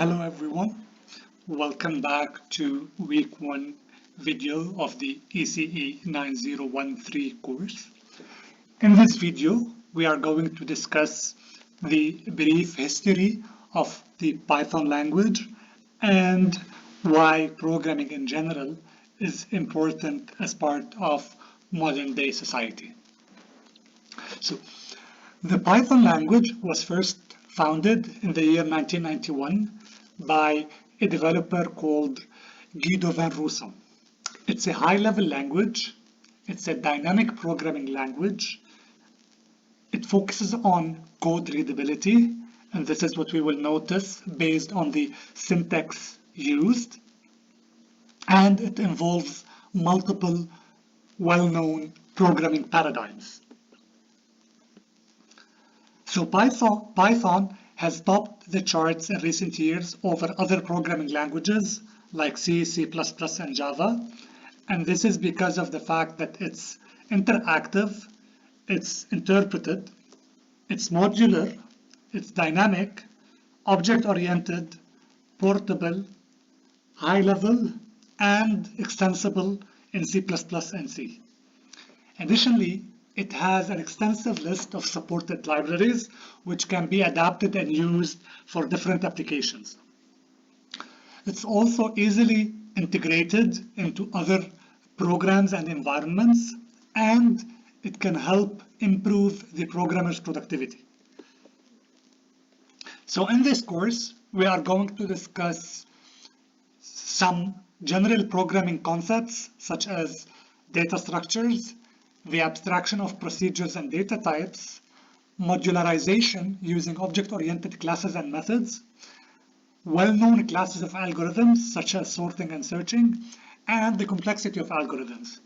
Hello everyone, welcome back to week 1 video of the ECE9013 course. In this video, we are going to discuss the brief history of the Python language and why programming in general is important as part of modern day society. So, the Python language was first founded in the year 1991 by a developer called Guido van Rossum. It's a high-level language. It's a dynamic programming language. It focuses on code readability, and this is what we will notice based on the syntax used. And it involves multiple well-known programming paradigms. So Python has topped the charts in recent years over other programming languages like C, C++, and Java. And this is because of the fact that it's interactive, it's interpreted, it's modular, it's dynamic, object-oriented, portable, high-level, and extensible in C++ and C. Additionally, it has an extensive list of supported libraries which can be adapted and used for different applications. It's also easily integrated into other programs and environments, and it can help improve the programmer's productivity. So in this course, we are going to discuss some general programming concepts such as data structures, the abstraction of procedures and data types, modularization using object-oriented classes and methods, well-known classes of algorithms such as sorting and searching, and the complexity of algorithms.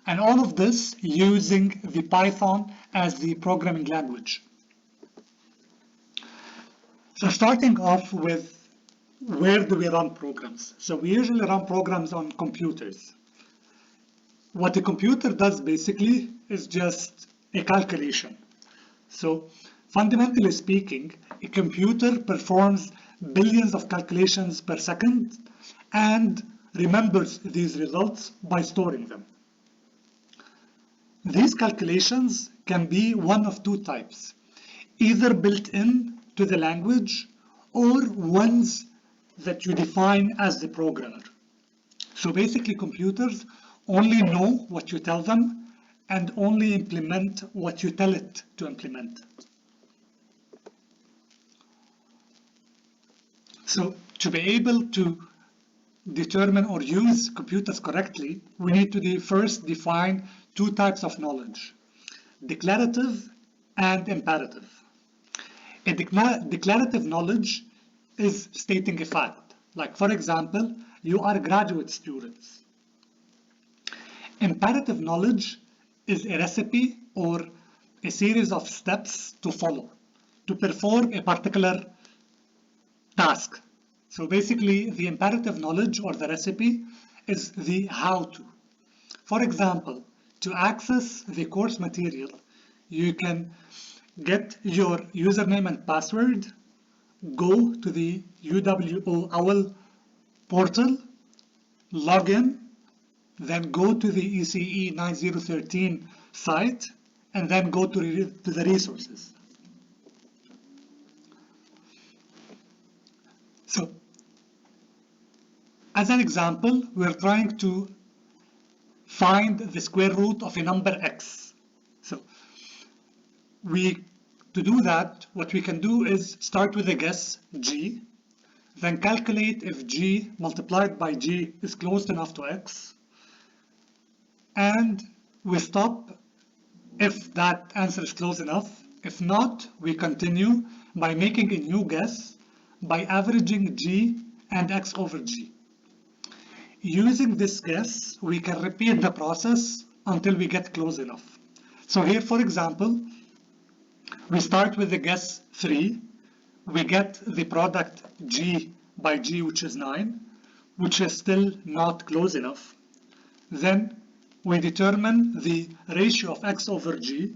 And all of this using the Python as the programming language. So starting off with where do we run programs? So we usually run programs on computers. What a computer does basically is just a calculation. So fundamentally speaking, a computer performs billions of calculations per second and remembers these results by storing them. These calculations can be one of two types, either built in to the language or ones that you define as the programmer. So basically computers only know what you tell them and only implement what you tell it to implement. So to be able to determine or use computers correctly, we need to first define two types of knowledge, declarative and imperative. A declarative knowledge is stating a fact. Like for example, you are graduate students. Imperative knowledge is a recipe or a series of steps to follow to perform a particular task. So basically, the imperative knowledge or the recipe is the how-to. For example, to access the course material, you can get your username and password, go to the UWO OWL portal, log in, then go to the ECE9013 site, and then go to the resources. So, as an example, we're trying to find the square root of a number x. So, to do that, what we can do is start with a guess, g, then calculate if g multiplied by g is close enough to x, and we stop if that answer is close enough. If not, we continue by making a new guess by averaging g and x over g. Using this guess, we can repeat the process until we get close enough. So here, for example, we start with the guess 3. We get the product g by g, which is 9, which is still not close enough. Then we determine the ratio of x over g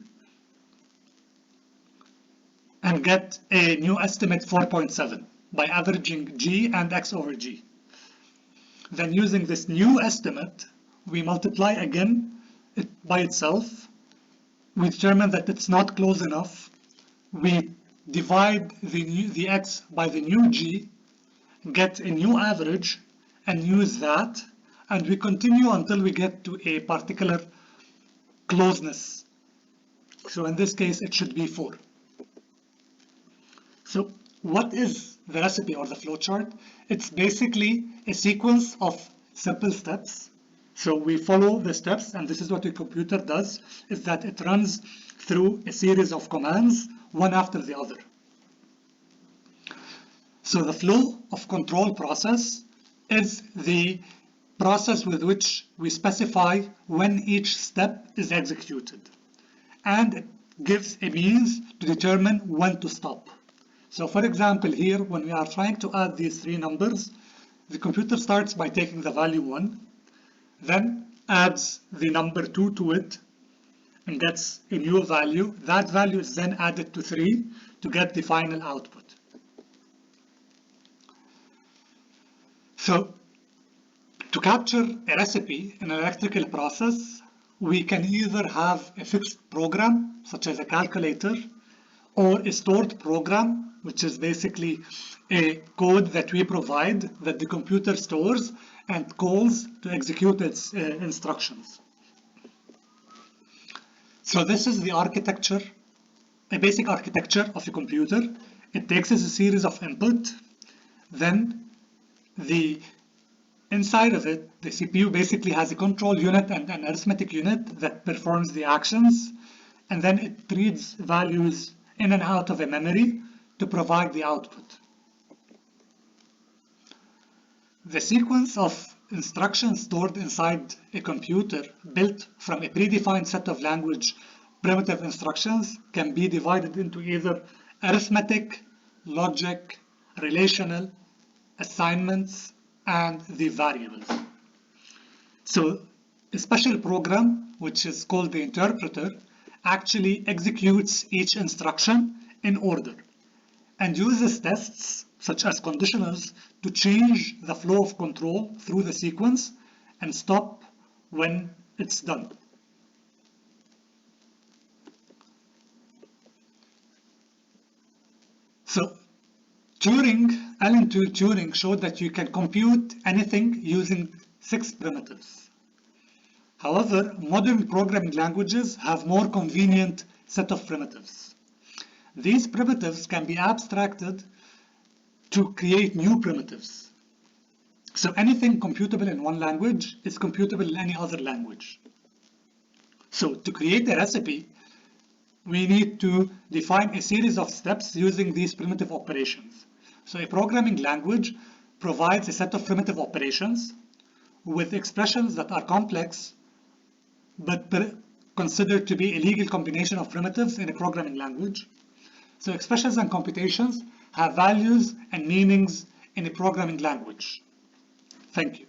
and get a new estimate 4.7. by averaging G and X over G. Then using this new estimate, we multiply again it by itself. We determine that it's not close enough. We divide the X by the new G, get a new average, and use that. And we continue until we get to a particular closeness. So in this case, it should be 4. So what is the recipe or the flowchart? It's basically a sequence of simple steps. So we follow the steps, and this is what a computer does, is that it runs through a series of commands, one after the other. So the flow of control process is the process with which we specify when each step is executed. And it gives a means to determine when to stop. So for example, here, when we are trying to add these 3 numbers, the computer starts by taking the value 1, then adds the number 2 to it, and gets a new value. That value is then added to 3 to get the final output. So to capture a recipe in an electrical process, we can either have a fixed program, such as a calculator, or a stored program, which is basically a code that we provide that the computer stores and calls to execute its instructions. So this is the architecture, a basic architecture of a computer. It takes a series of input, then inside of it, the CPU basically has a control unit and an arithmetic unit that performs the actions, and then it reads values in and out of a memory to provide the output. The sequence of instructions stored inside a computer built from a predefined set of language primitive instructions can be divided into either arithmetic, logic, relational, assignments, and the variables. So a special program, which is called the interpreter, actually executes each instruction in order and uses tests such as conditionals to change the flow of control through the sequence and stop when it's done. So Alan Turing showed that you can compute anything using 6 primitives. However, modern programming languages have more convenient set of primitives. These primitives can be abstracted to create new primitives. So anything computable in one language is computable in any other language. So to create a recipe, we need to define a series of steps using these primitive operations. So a programming language provides a set of primitive operations with expressions that are complex but considered to be a legal combination of primitives in a programming language. So expressions and computations have values and meanings in a programming language. Thank you.